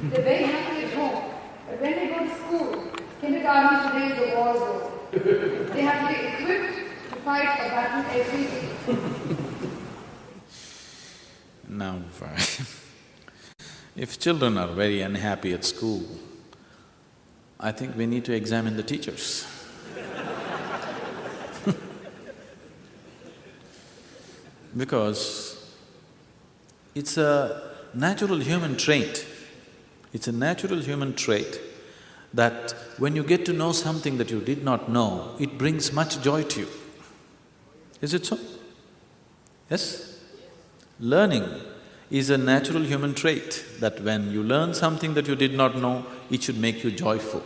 They're very happy at home. But when they go to school, kindergarten today is a war zone. They have to be equipped to fight a battle every day. Now, if children are very unhappy at school, I think we need to examine the teachers. Because it's a natural human trait. It's a natural human trait that when you get to know something that you did not know, it brings much joy to you. Is it so? Yes? Learning is a natural human trait that when you learn something that you did not know, it should make you joyful.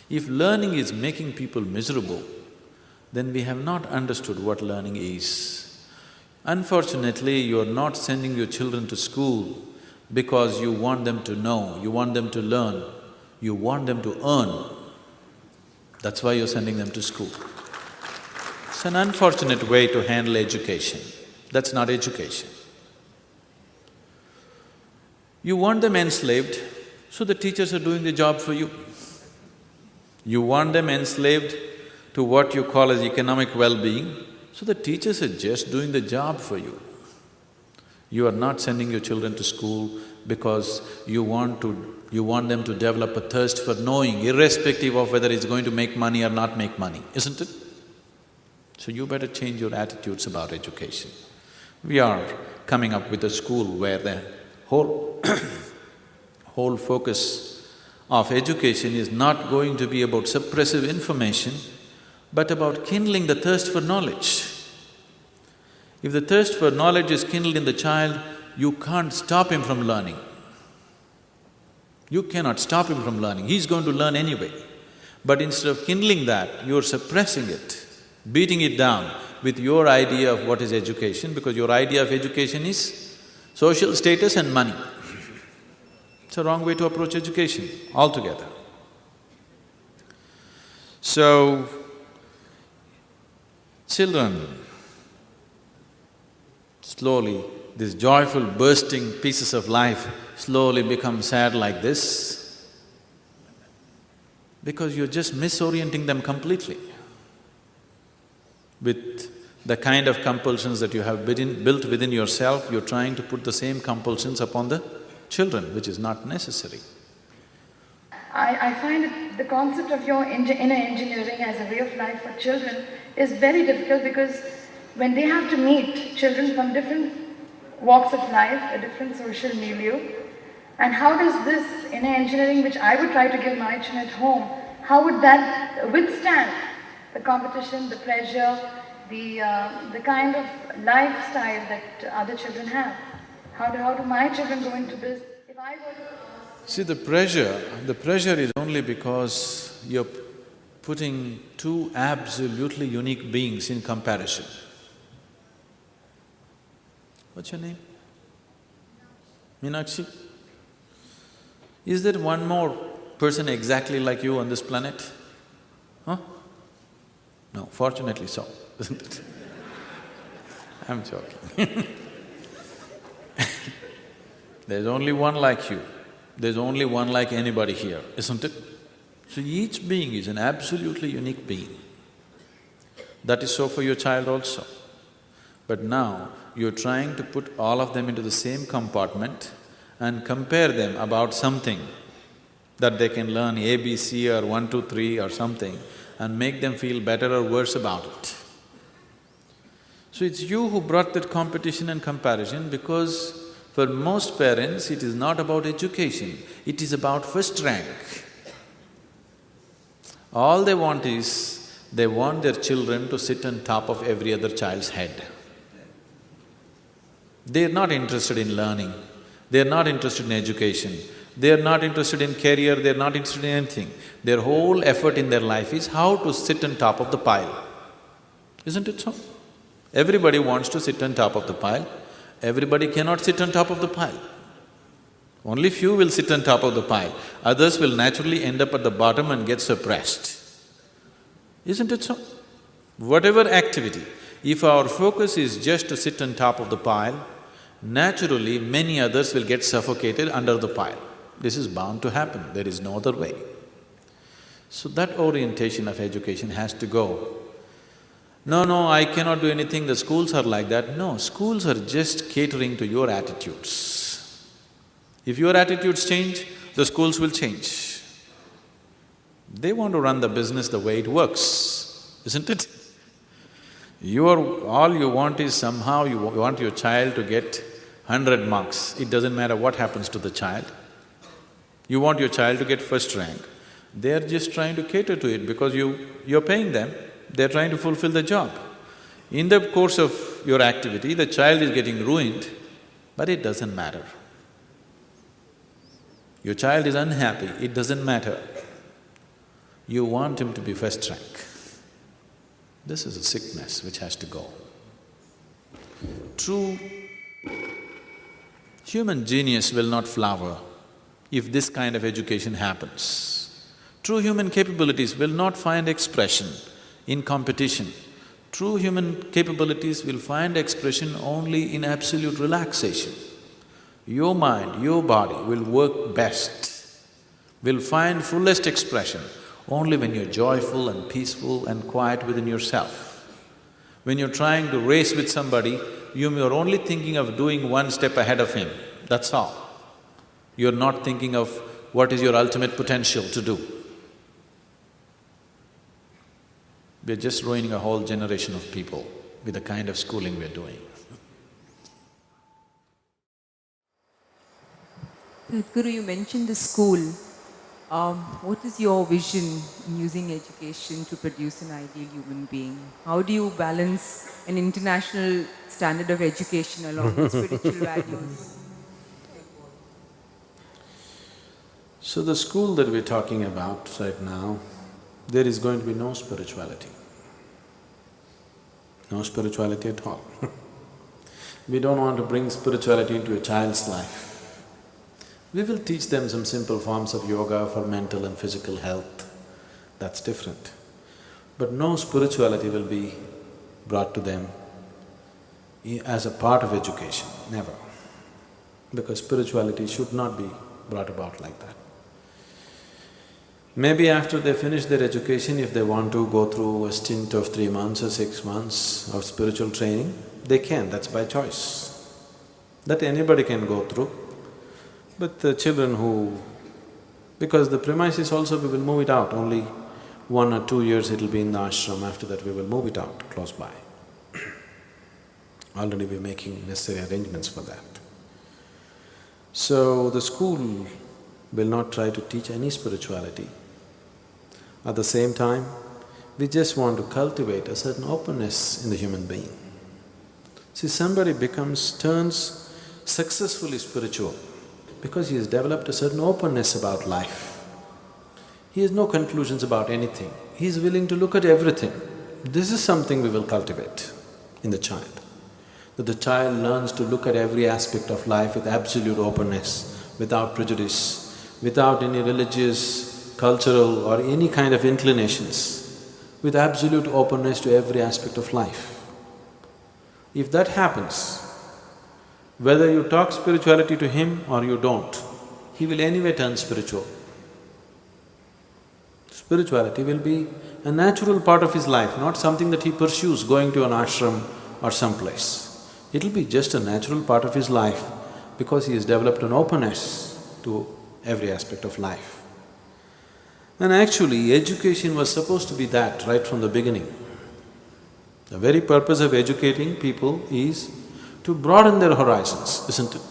If learning is making people miserable, then we have not understood what learning is. Unfortunately, you are not sending your children to school because you want them to know, you want them to learn, you want them to earn. That's why you're sending them to school. It's an unfortunate way to handle education. That's not education. You want them enslaved, so the teachers are doing the job for you. You want them enslaved to what you call as economic well-being, so the teachers are just doing the job for you. You are not sending your children to school because you want them to develop a thirst for knowing, irrespective of whether it's going to make money or not make money, isn't it? So you better change your attitudes about education. We are coming up with a school where the whole focus of education is not going to be about suppressive information, but about kindling the thirst for knowledge. If the thirst for knowledge is kindled in the child, you can't stop him from learning. You cannot stop him from learning, he's going to learn anyway. But instead of kindling that, you're suppressing it, beating it down with your idea of what is education, because your idea of education is social status and money. It's a wrong way to approach education altogether. So, children, slowly, these joyful bursting pieces of life slowly become sad like this because you're just misorienting them completely. With the kind of compulsions that you have built within yourself, you're trying to put the same compulsions upon the children, which is not necessary. I find the concept of your inner engineering as a way of life for children is very difficult because when they have to meet children from different walks of life, a different social milieu, and how does this inner engineering, which I would try to give my children at home, how would that withstand the competition, the pressure, the kind of lifestyle that other children have? How do my children go into this? If I were to… See, the pressure is only because you're putting two absolutely unique beings in comparison. What's your name? Meenakshi? Is there one more person exactly like you on this planet? Huh? No, fortunately so, isn't it? I'm joking. There's only one like you. There's only one like anybody here, isn't it? So each being is an absolutely unique being. That is so for your child also. But now, you're trying to put all of them into the same compartment and compare them about something that they can learn ABC or 1, 2, 3 or something and make them feel better or worse about it. So it's you who brought that competition and comparison because for most parents, it is not about education, it is about first rank. All they want is, they want their children to sit on top of every other child's head. They're not interested in learning, they're not interested in education, they're not interested in career, they're not interested in anything. Their whole effort in their life is how to sit on top of the pile. Isn't it so? Everybody wants to sit on top of the pile. Everybody cannot sit on top of the pile. Only few will sit on top of the pile, others will naturally end up at the bottom and get suppressed. Isn't it so? Whatever activity, if our focus is just to sit on top of the pile, naturally many others will get suffocated under the pile. This is bound to happen, there is no other way. So that orientation of education has to go. No, I cannot do anything, the schools are like that. No, schools are just catering to your attitudes. If your attitudes change, the schools will change. They want to run the business the way it works, isn't it? All you want is somehow you want your child to get 100 marks. It doesn't matter what happens to the child. You want your child to get first rank. They're just trying to cater to it because you're paying them, they're trying to fulfill the job. In the course of your activity, the child is getting ruined, but it doesn't matter. Your child is unhappy, it doesn't matter. You want him to be first rank. This is a sickness which has to go. True human genius will not flower if this kind of education happens. True human capabilities will not find expression in competition. True human capabilities will find expression only in absolute relaxation. Your mind, your body will work best, will find fullest expression only when you're joyful and peaceful and quiet within yourself. When you're trying to race with somebody, you're only thinking of doing one step ahead of him, that's all. You're not thinking of what is your ultimate potential to do. We're just ruining a whole generation of people with the kind of schooling we're doing. Guru, you mentioned the school. What is your vision in using education to produce an ideal human being? How do you balance an international standard of education along with spiritual values? So the school that we're talking about right now, there is going to be no spirituality. No spirituality at all. We don't want to bring spirituality into a child's life. We will teach them some simple forms of yoga for mental and physical health, that's different. But no spirituality will be brought to them as a part of education, never. Because spirituality should not be brought about like that. Maybe after they finish their education, if they want to go through a stint of 3 months or 6 months of spiritual training, they can, that's by choice. That anybody can go through. But the children who… because the premises also we will move it out, only 1 or 2 years it'll be in the ashram, after that we will move it out close by. Already we're making necessary arrangements for that. So the school will not try to teach any spirituality. At the same time, we just want to cultivate a certain openness in the human being. See, somebody turns successfully spiritual because he has developed a certain openness about life. He has no conclusions about anything, he is willing to look at everything. This is something we will cultivate in the child, that the child learns to look at every aspect of life with absolute openness, without prejudice, without any religious, cultural or any kind of inclinations, with absolute openness to every aspect of life. If that happens, whether you talk spirituality to him or you don't, he will anyway turn spiritual. Spirituality will be a natural part of his life, not something that he pursues going to an ashram or someplace. It'll be just a natural part of his life because he has developed an openness to every aspect of life. And actually, education was supposed to be that right from the beginning. The very purpose of educating people is to broaden their horizons, isn't it?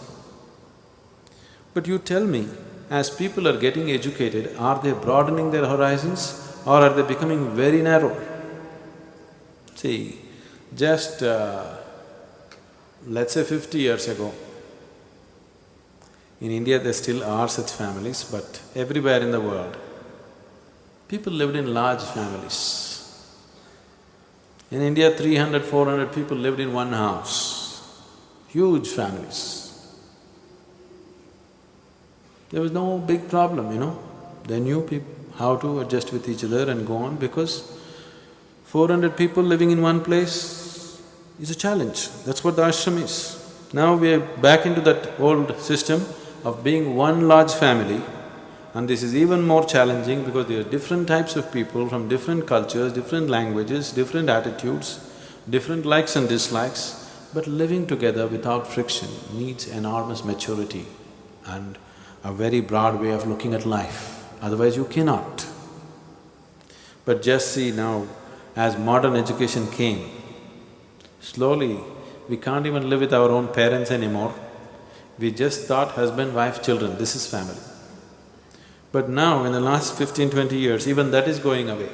But you tell me, as people are getting educated, are they broadening their horizons or are they becoming very narrow? See, just let's say 50 years ago, in India there still are such families, but everywhere in the world, people lived in large families. In India, 300, 400 people lived in one house. Huge families. There was no big problem, They knew how to adjust with each other and go on because 400 people living in one place is a challenge. That's what the ashram is. Now we are back into that old system of being one large family, and this is even more challenging because there are different types of people from different cultures, different languages, different attitudes, different likes and dislikes, but living together without friction needs enormous maturity and a very broad way of looking at life, otherwise you cannot. But just see now, as modern education came, slowly we can't even live with our own parents anymore. We just thought husband, wife, children, this is family. But now, in the last 15–20 years, even that is going away.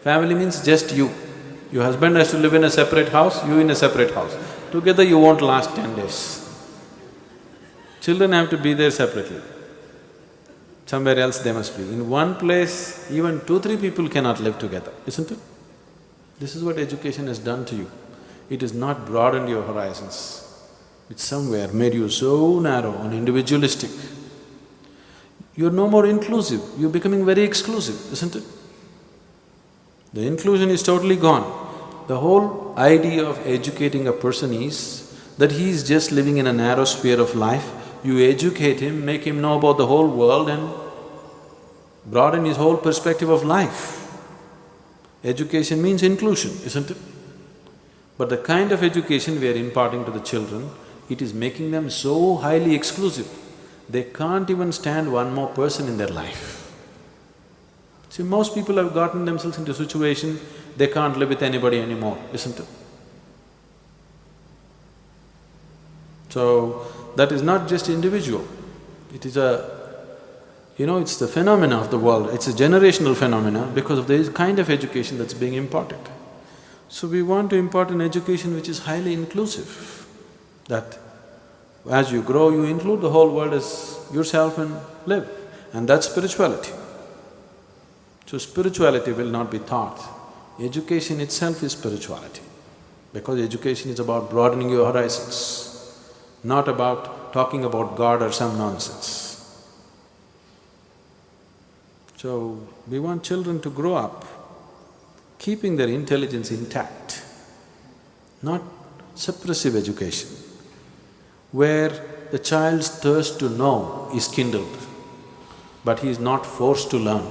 Family means just you. Your husband has to live in a separate house, you in a separate house. Together you won't last 10 days. Children have to be there separately. Somewhere else they must be. In one place, even 2–3 people cannot live together, isn't it? This is what education has done to you. It has not broadened your horizons. It's somewhere made you so narrow and individualistic. You're no more inclusive, you're becoming very exclusive, isn't it? The inclusion is totally gone. The whole idea of educating a person is that he is just living in a narrow sphere of life. You educate him, make him know about the whole world and broaden his whole perspective of life. Education means inclusion, isn't it? But the kind of education we are imparting to the children, it is making them so highly exclusive, they can't even stand one more person in their life. See, most people have gotten themselves into a situation they can't live with anybody anymore, isn't it? So, that is not just individual, it is it's the phenomena of the world, it's a generational phenomena because of the kind of education that's being imparted. So we want to impart an education which is highly inclusive, that as you grow, you include the whole world as yourself and live, and that's spirituality. So spirituality will not be taught. Education itself is spirituality, because education is about broadening your horizons, not about talking about God or some nonsense. So, we want children to grow up keeping their intelligence intact, not suppressive education, where the child's thirst to know is kindled, but he is not forced to learn.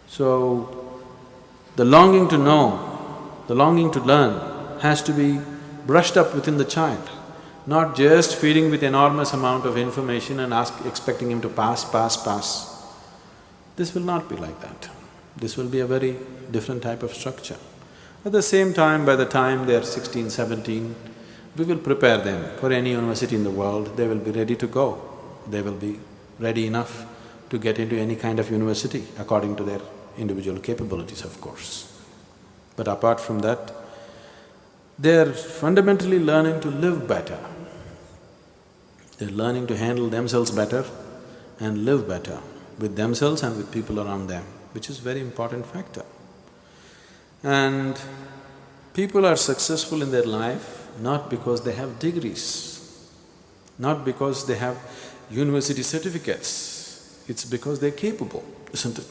So, the longing to know, the longing to learn has to be brushed up within the child, not just feeding with enormous amount of information and expecting him to pass. This will not be like that. This will be a very different type of structure. At the same time, by the time they are 16, 17, we will prepare them for any university in the world, they will be ready to go. They will be ready enough to get into any kind of university according to their individual capabilities, of course. But apart from that, they're fundamentally learning to live better. They're learning to handle themselves better and live better with themselves and with people around them, which is a very important factor. And people are successful in their life not because they have degrees, not because they have university certificates, it's because they're capable, isn't it?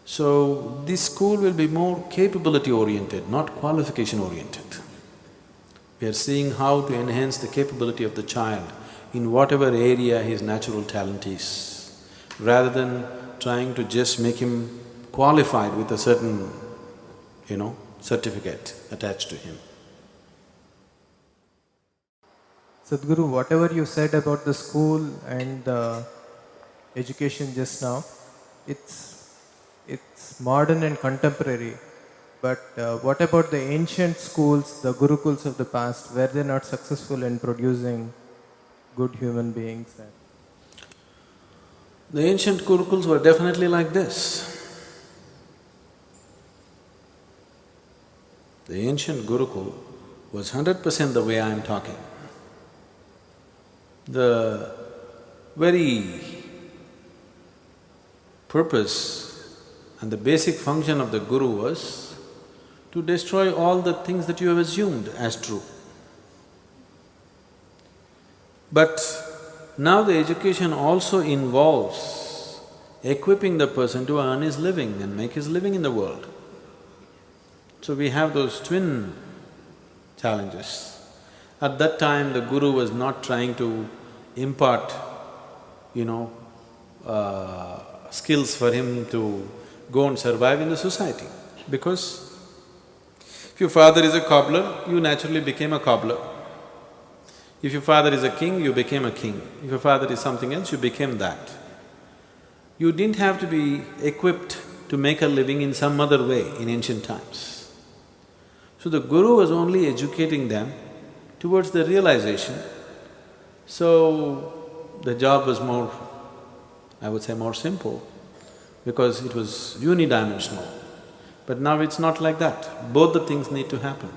So, this school will be more capability-oriented, not qualification-oriented. We are seeing how to enhance the capability of the child in whatever area his natural talent is, rather than trying to just make him qualified with a certain, certificate attached to him. Sadhguru, whatever you said about the school and the education just now, it's modern and contemporary. But what about the ancient schools, the gurukuls of the past? Were they not successful in producing good human beings? The ancient gurukuls were definitely like this. The ancient gurukul was 100% the way I am talking. The very purpose and the basic function of the guru was to destroy all the things that you have assumed as true. But now the education also involves equipping the person to earn his living and make his living in the world. So we have those twin challenges. At that time, the guru was not trying to impart, you know, skills for him to go and survive in the society. Because if your father is a cobbler, you naturally became a cobbler. If your father is a king, you became a king. If your father is something else, you became that. You didn't have to be equipped to make a living in some other way in ancient times. So the guru was only educating them towards the realization. So the job was more, I would say more simple, because it was unidimensional. But now it's not like that. Both the things need to happen.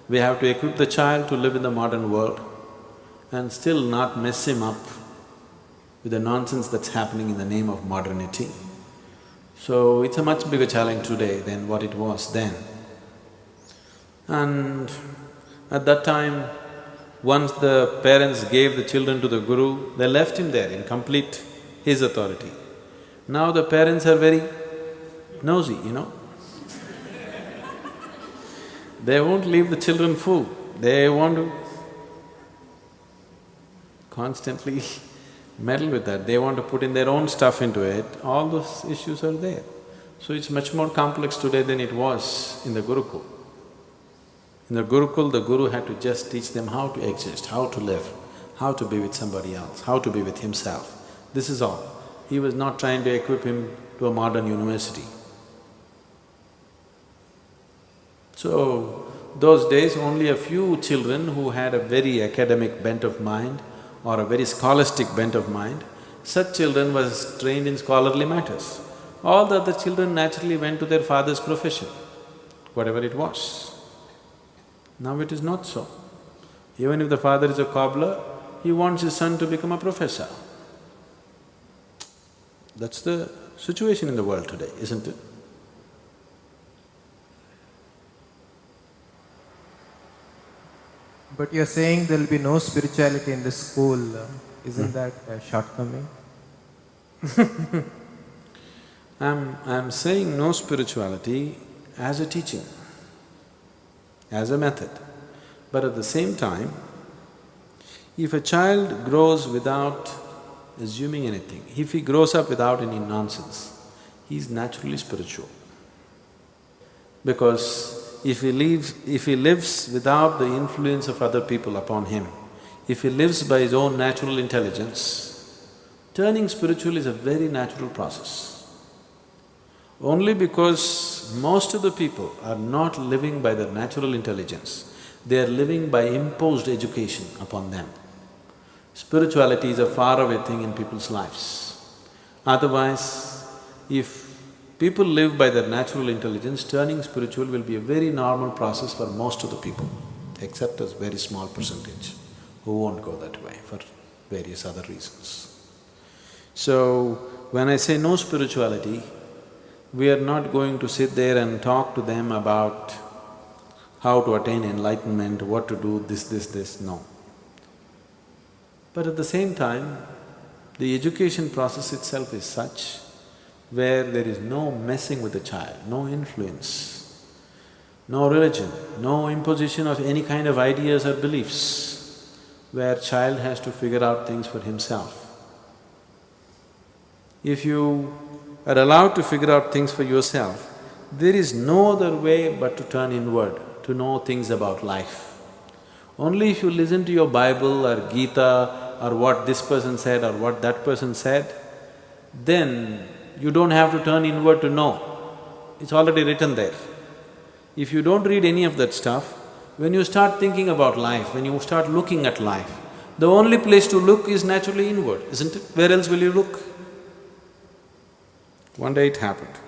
We have to equip the child to live in the modern world and still not mess him up with the nonsense that's happening in the name of modernity. So it's a much bigger challenge today than what it was then. And at that time, once the parents gave the children to the guru, they left him there in complete his authority. Now the parents are very nosy, you know. They won't leave the children fool, they want to constantly meddle with that, they want to put in their own stuff into it, all those issues are there. So it's much more complex today than it was in the Gurukul. In the Gurukul, the guru had to just teach them how to exist, how to live, how to be with somebody else, how to be with himself. This is all. He was not trying to equip him to a modern university. So, those days only a few children who had a very academic bent of mind or a very scholastic bent of mind, such children was trained in scholarly matters. All the other children naturally went to their father's profession, whatever it was. Now it is not so. Even if the father is a cobbler, he wants his son to become a professor. That's the situation in the world today, isn't it? But you're saying there'll be no spirituality in the school, isn't that a shortcoming? I'm saying no spirituality as a teaching, as a method. But at the same time, if a child grows without assuming anything, if he grows up without any nonsense, he's naturally spiritual. Because if he lives without the influence of other people upon him, if he lives by his own natural intelligence, turning spiritual is a very natural process. Only because most of the people are not living by their natural intelligence, they are living by imposed education upon them. Spirituality is a faraway thing in people's lives. Otherwise, if people live by their natural intelligence, turning spiritual will be a very normal process for most of the people, except a very small percentage who won't go that way for various other reasons. So, when I say no spirituality, we are not going to sit there and talk to them about how to attain enlightenment, what to do, this, no. But at the same time, the education process itself is such where there is no messing with the child, no influence, no religion, no imposition of any kind of ideas or beliefs, where child has to figure out things for himself. If you are allowed to figure out things for yourself, there is no other way but to turn inward, to know things about life. Only if you listen to your Bible or Gita or what this person said or what that person said, then you don't have to turn inward to know. It's already written there. If you don't read any of that stuff, when you start thinking about life, when you start looking at life, the only place to look is naturally inward, isn't it? Where else will you look? One day it happened.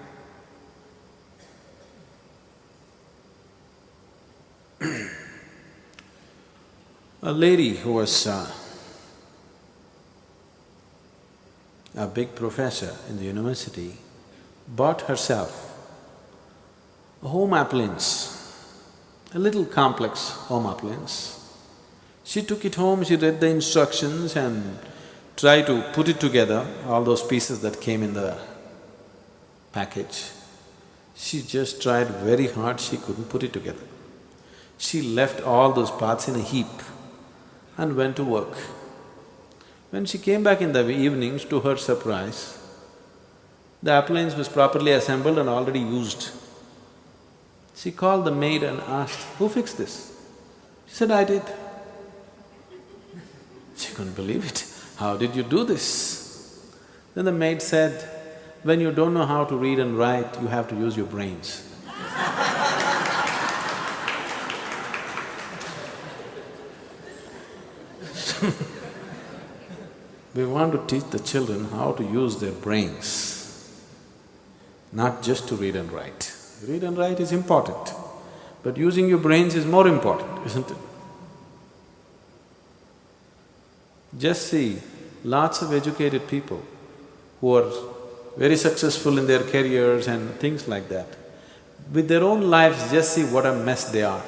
A lady who was a big professor in the university bought herself a home appliance, a little complex home appliance. She took it home, she read the instructions and tried to put it together, all those pieces that came in the package. She just tried very hard, she couldn't put it together. She left all those parts in a heap and went to work. When she came back in the evenings, to her surprise, the appliance was properly assembled and already used. She called the maid and asked, "Who fixed this?" She said, "I did." She couldn't believe it. "How did you do this?" Then the maid said, "When you don't know how to read and write, you have to use your brains." We want to teach the children how to use their brains, not just to read and write. Read and write is important, but using your brains is more important, isn't it? Just see, lots of educated people who are very successful in their careers and things like that, with their own lives, just see what a mess they are.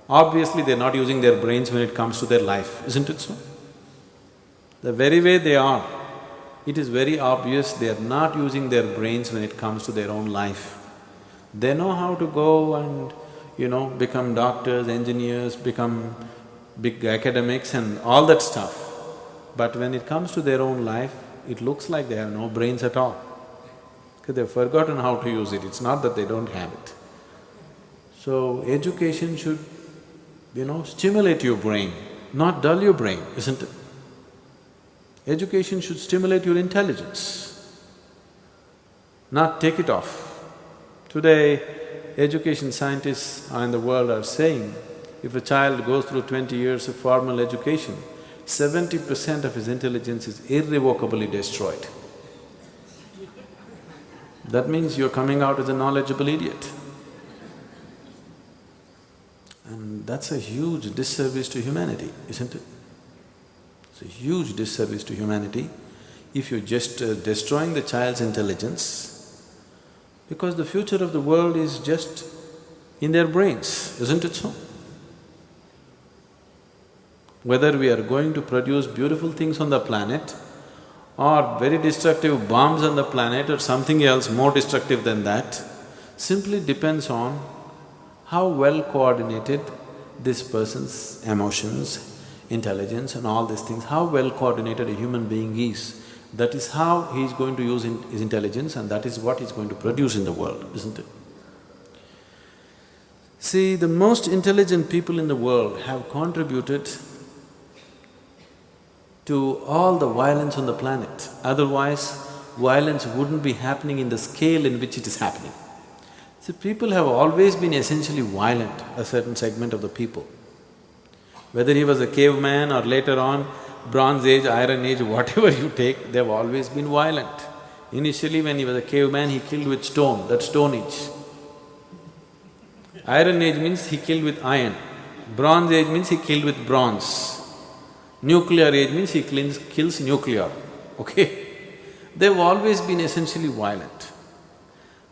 Obviously, they're not using their brains when it comes to their life, isn't it so? The very way they are, it is very obvious they are not using their brains when it comes to their own life. They know how to go and, become doctors, engineers, become big academics and all that stuff. But when it comes to their own life, it looks like they have no brains at all, because they've forgotten how to use it. It's not that they don't have it. So, education should, stimulate your brain, not dull your brain, isn't it? Education should stimulate your intelligence, not take it off. Today, education scientists in the world are saying, if a child goes through 20 years of formal education, 70% of his intelligence is irrevocably destroyed. That means you're coming out as a knowledgeable idiot. And that's a huge disservice to humanity, isn't it? It's a huge disservice to humanity if you're just destroying the child's intelligence, because the future of the world is just in their brains, isn't it so? Whether we are going to produce beautiful things on the planet or very destructive bombs on the planet or something else more destructive than that, simply depends on how well coordinated this person's emotions, intelligence and all these things, how well coordinated a human being is. That is how he is going to use his intelligence, and that is what he is going to produce in the world, isn't it? See, the most intelligent people in the world have contributed to all the violence on the planet. Otherwise, violence wouldn't be happening in the scale in which it is happening. See, people have always been essentially violent, a certain segment of the people. Whether he was a caveman or later on, Bronze Age, Iron Age, whatever you take, they've always been violent. Initially when he was a caveman, he killed with stone, that's Stone Age. Iron Age means he killed with iron. Bronze Age means he killed with bronze. Nuclear Age means he kills nuclear, okay? They've always been essentially violent.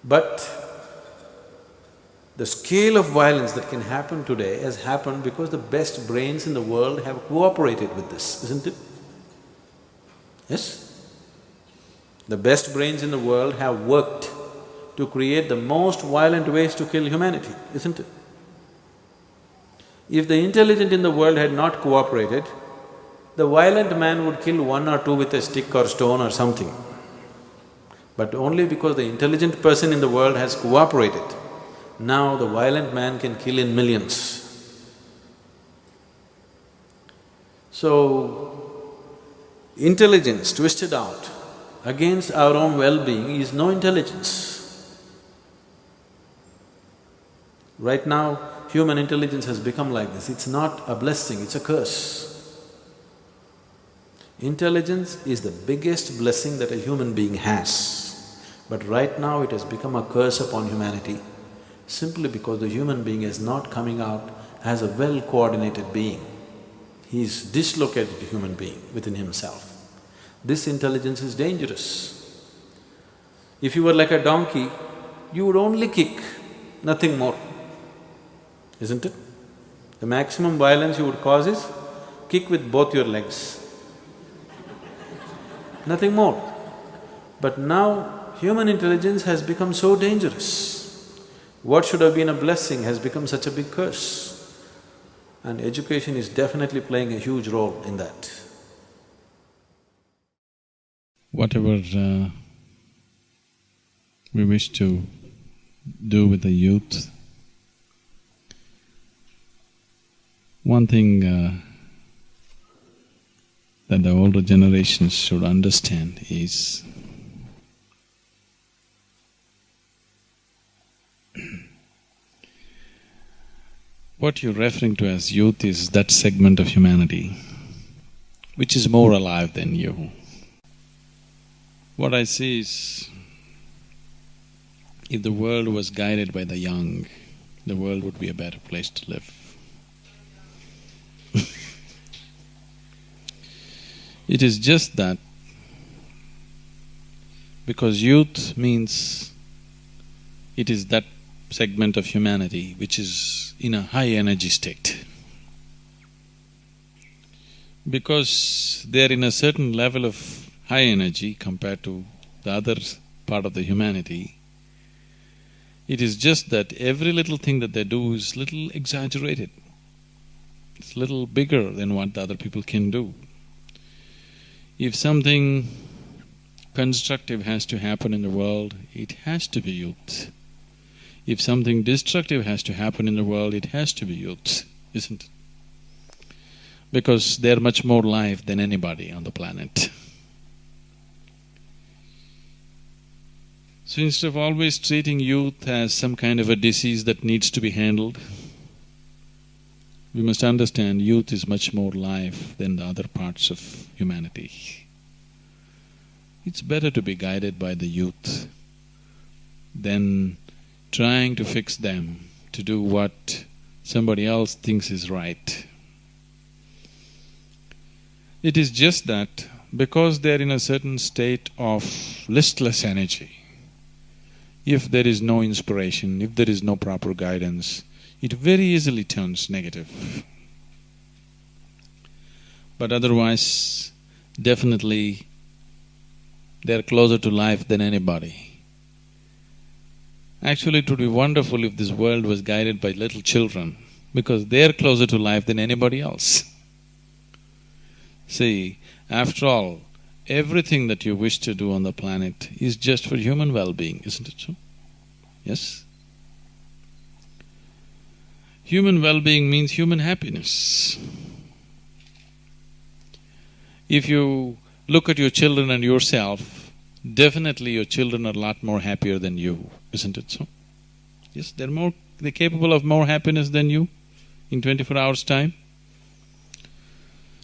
But the scale of violence that can happen today has happened because the best brains in the world have cooperated with this, isn't it? Yes? The best brains in the world have worked to create the most violent ways to kill humanity, isn't it? If the intelligent in the world had not cooperated, the violent man would kill one or two with a stick or stone or something. But only because the intelligent person in the world has cooperated, now the violent man can kill in millions. So, intelligence twisted out against our own well-being is no intelligence. Right now, human intelligence has become like this. It's not a blessing, it's a curse. Intelligence is the biggest blessing that a human being has. But right now it has become a curse upon humanity, simply because the human being is not coming out as a well-coordinated being. He is dislocated human being within himself. This intelligence is dangerous. If you were like a donkey, you would only kick, nothing more, isn't it? The maximum violence you would cause is kick with both your legs, nothing more. But now human intelligence has become so dangerous. What should have been a blessing has become such a big curse. and education is definitely playing a huge role in that. Whatever we wish to do with the youth, one thing that the older generations should understand is what you're referring to as youth is that segment of humanity which is more alive than you. What I see is, if the world was guided by the young, the world would be a better place to live. It is just that because youth means it is that segment of humanity which is in a high energy state. Because they're in a certain level of high energy compared to the other part of the humanity, it is just that every little thing that they do is little exaggerated. It's little bigger than what the other people can do. If something constructive has to happen in the world, it has to be youth. If something destructive has to happen in the world, it has to be youth, isn't it? Because they're much more live than anybody on the planet. So instead of always treating youth as some kind of a disease that needs to be handled, we must understand youth is much more live than the other parts of humanity. It's better to be guided by the youth than trying to fix them to do what somebody else thinks is right. It is just that because they're in a certain state of listless energy, if there is no inspiration, if there is no proper guidance, it very easily turns negative. But otherwise, definitely they're closer to life than anybody. Actually, it would be wonderful if this world was guided by little children, because they're closer to life than anybody else. See, after all, everything that you wish to do on the planet is just for human well-being, isn't it so? Yes? Human well-being means human happiness. If you look at your children and yourself, definitely your children are a lot more happier than you, isn't it so? Yes, they're capable of more happiness than you in 24 hours' time.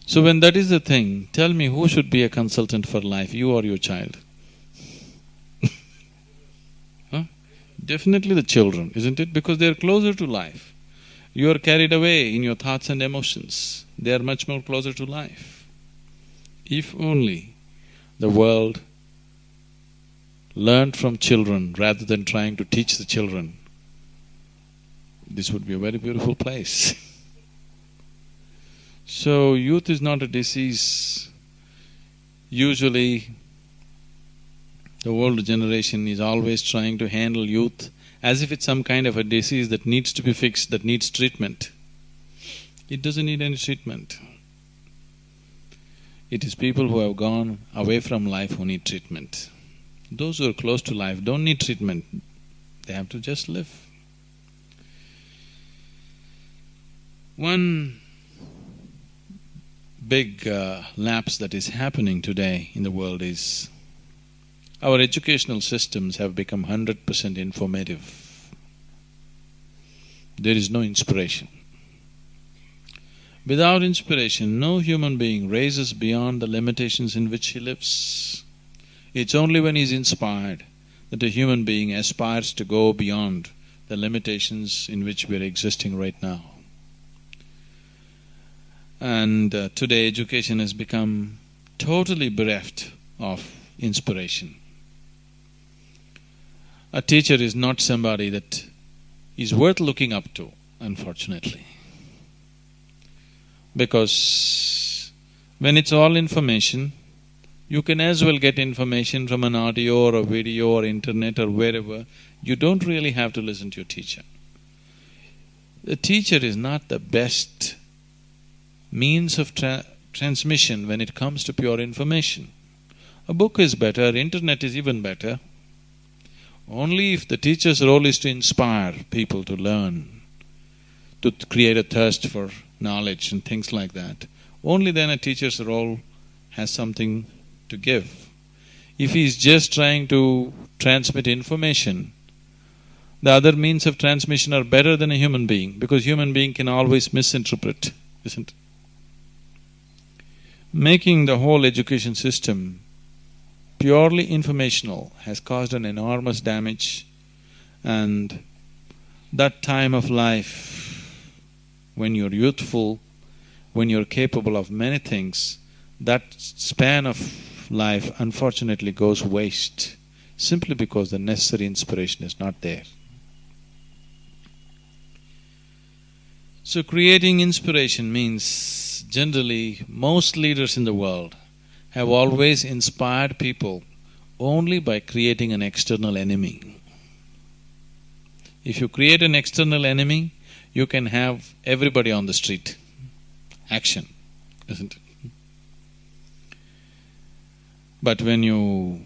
So when that is the thing, tell me who should be a consultant for life, you or your child? Huh? Definitely the children, isn't it? Because they're closer to life. You are carried away in your thoughts and emotions. They are much more closer to life. If only the world learned from children rather than trying to teach the children, this would be a very beautiful place. So youth is not a disease. Usually the older generation is always trying to handle youth as if it's some kind of a disease that needs to be fixed, that needs treatment. It doesn't need any treatment. It is people who have gone away from life who need treatment. Those who are close to life don't need treatment, they have to just live. One big lapse that is happening today in the world is our educational systems have become 100% informative. There is no inspiration. Without inspiration, no human being raises beyond the limitations in which he lives. It's only when he's inspired that a human being aspires to go beyond the limitations in which we're existing right now. And today education has become totally bereft of inspiration. A teacher is not somebody that is worth looking up to, unfortunately. Because when it's all information, you can as well get information from an audio or a video or internet or wherever. You don't really have to listen to your teacher. The teacher is not the best means of transmission when it comes to pure information. A book is better, internet is even better. Only if the teacher's role is to inspire people to learn, to create a thirst for knowledge and things like that, only then a teacher's role has something to give. If he is just trying to transmit information, the other means of transmission are better than a human being, because human being can always misinterpret, isn't it? Making the whole education system purely informational has caused an enormous damage, and that time of life, when you're youthful, when you're capable of many things, that span of life unfortunately goes waste, simply because the necessary inspiration is not there. So creating inspiration means, generally, most leaders in the world have always inspired people only by creating an external enemy. If you create an external enemy, you can have everybody on the street. Action, isn't it? But when you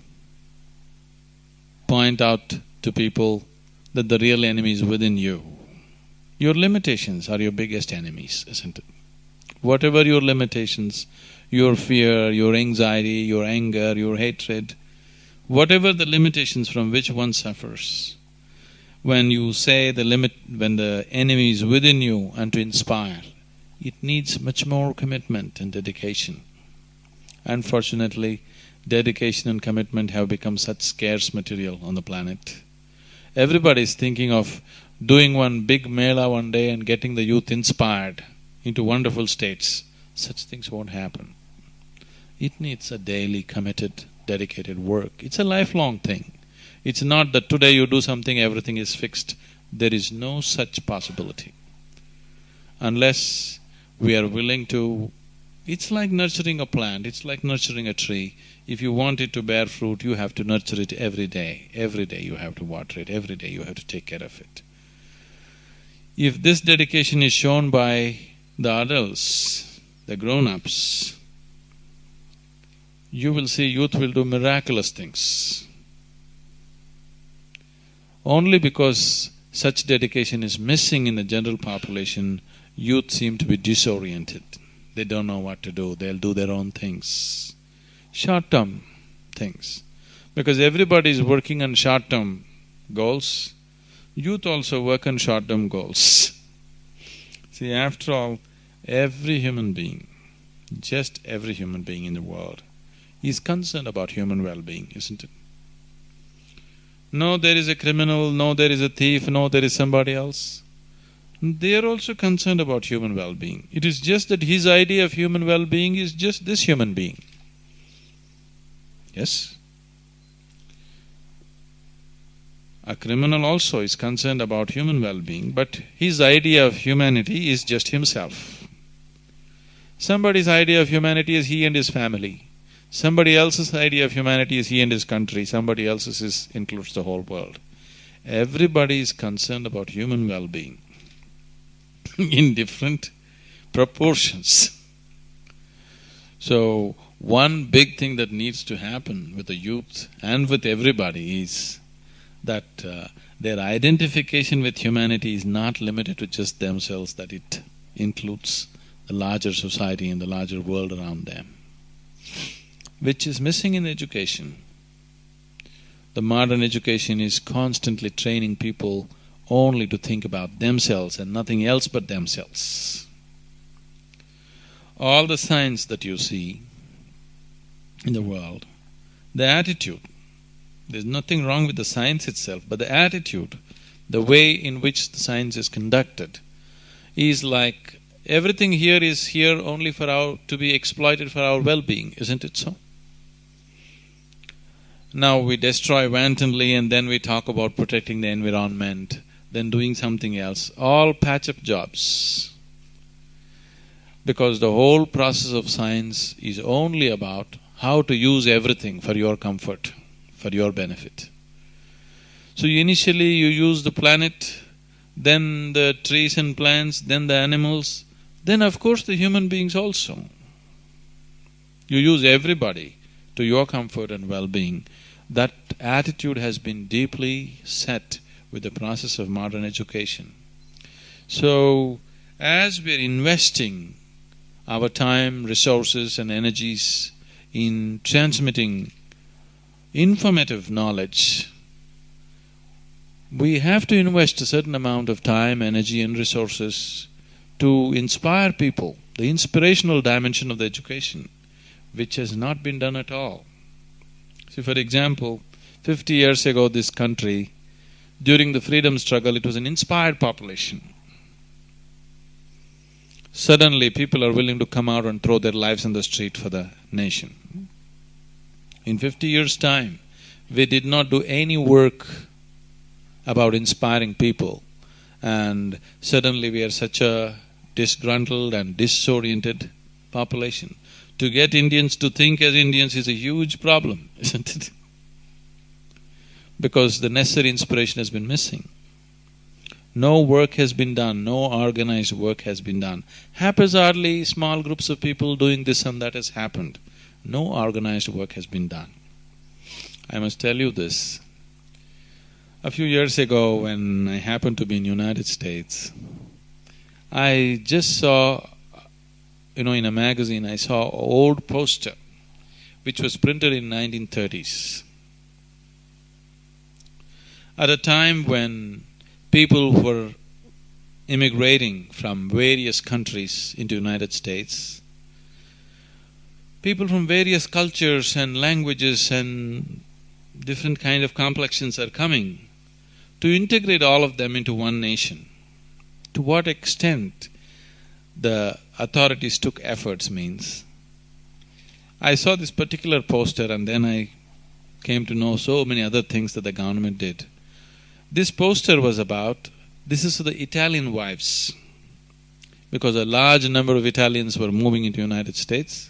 point out to people that the real enemy is within you, your limitations are your biggest enemies, isn't it? Whatever your limitations, your fear, your anxiety, your anger, your hatred, whatever the limitations from which one suffers, when you say when the enemy is within you and to inspire, it needs much more commitment and dedication. Unfortunately, dedication and commitment have become such scarce material on the planet. Everybody is thinking of doing one big mela one day and getting the youth inspired into wonderful states. Such things won't happen. It needs a daily, committed, dedicated work. It's a lifelong thing. It's not that today you do something, everything is fixed. There is no such possibility. Unless we are willing to… It's like nurturing a plant, it's like nurturing a tree. If you want it to bear fruit, you have to nurture it every day. Every day you have to water it, every day you have to take care of it. If this dedication is shown by the adults, the grown-ups, you will see youth will do miraculous things. Only because such dedication is missing in the general population, youth seem to be disoriented. They don't know what to do, they'll do their own things. Short-term things. Because everybody is working on short-term goals, youth also work on short-term goals. See, after all, every human being, just every human being in the world, is concerned about human well-being, isn't it? No, there is a criminal, no, there is a thief, no, there is somebody else. They are also concerned about human well-being. It is just that his idea of human well-being is just this human being. Yes? A criminal also is concerned about human well-being, but his idea of humanity is just himself. Somebody's idea of humanity is he and his family. Somebody else's idea of humanity is he and his country. Somebody else's includes the whole world. Everybody is concerned about human well-being in different proportions. So, one big thing that needs to happen with the youth and with everybody is that their identification with humanity is not limited to just themselves, that it includes the larger society and the larger world around them, which is missing in education. The modern education is constantly training people only to think about themselves and nothing else but themselves. All the science that you see in the world, the attitude, there's nothing wrong with the science itself, but the attitude, the way in which the science is conducted, is like everything here is here only to be exploited for our well-being, isn't it so? Now we destroy wantonly and then we talk about protecting the environment, then doing something else, all patch-up jobs. Because the whole process of science is only about how to use everything for your comfort, for your benefit. So initially you use the planet, then the trees and plants, then the animals, then of course the human beings also. You use everybody to your comfort and well-being. That attitude has been deeply set with the process of modern education. So, as we are investing our time, resources and energies in transmitting informative knowledge, we have to invest a certain amount of time, energy and resources to inspire people, the inspirational dimension of the education, which has not been done at all. See, for example, 50 years ago this country, during the freedom struggle, it was an inspired population. Suddenly people are willing to come out and throw their lives in the street for the nation. In 50 years' time, we did not do any work about inspiring people, and suddenly we are such a disgruntled and disoriented population. To get Indians to think as Indians is a huge problem, isn't it? Because the necessary inspiration has been missing. No work has been done, no organized work has been done. Haphazardly, small groups of people doing this and that has happened. No organized work has been done. I must tell you this. A few years ago, when I happened to be in United States, I just saw, in a magazine, I saw an old poster which was printed in 1930s. At a time when people were immigrating from various countries into United States, people from various cultures and languages and different kind of complexions are coming to integrate all of them into one nation. To what extent the authorities took efforts means, I saw this particular poster and then I came to know so many other things that the government did. This poster was about, this is for the Italian wives, because a large number of Italians were moving into United States,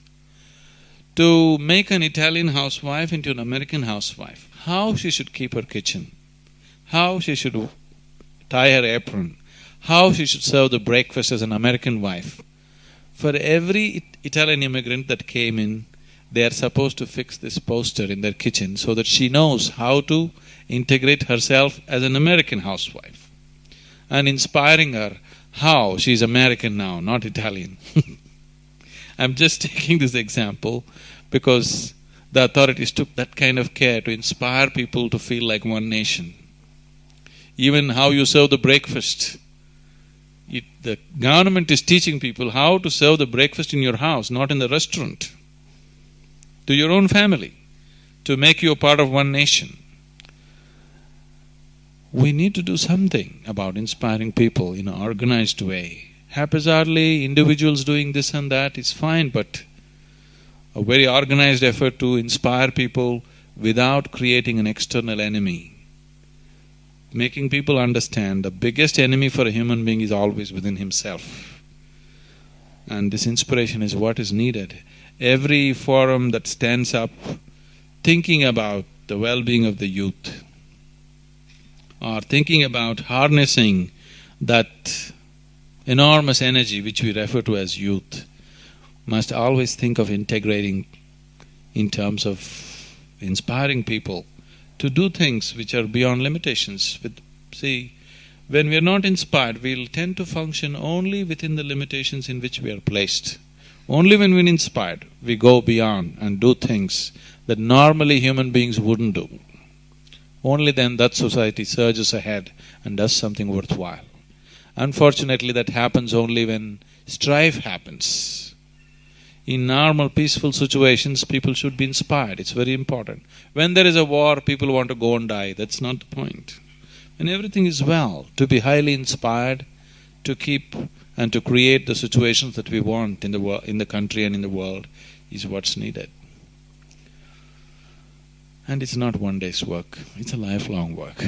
to make an Italian housewife into an American housewife, how she should keep her kitchen, how she should tie her apron, how she should serve the breakfast as an American wife. For every Italian immigrant that came in, they are supposed to fix this poster in their kitchen so that she knows how to integrate herself as an American housewife, and inspiring her how she is American now, not Italian. I'm just taking this example because the authorities took that kind of care to inspire people to feel like one nation. Even how you serve the breakfast. The government is teaching people how to serve the breakfast in your house, not in the restaurant, to your own family, to make you a part of one nation. We need to do something about inspiring people in an organized way. Haphazardly, individuals doing this and that is fine, but a very organized effort to inspire people without creating an external enemy. Making people understand the biggest enemy for a human being is always within himself. And this inspiration is what is needed. Every forum that stands up thinking about the well-being of the youth, or thinking about harnessing that enormous energy which we refer to as youth, must always think of integrating in terms of inspiring people to do things which are beyond limitations. When we are not inspired, we'll tend to function only within the limitations in which we are placed. Only when we're inspired, we go beyond and do things that normally human beings wouldn't do. Only then that society surges ahead and does something worthwhile. Unfortunately, that happens only when strife happens. In normal, peaceful situations, people should be inspired, it's very important. When there is a war, people want to go and die, that's not the point. When everything is well, to be highly inspired, to keep and to create the situations that we want in the country and in the world is what's needed. And it's not one day's work, it's a lifelong work.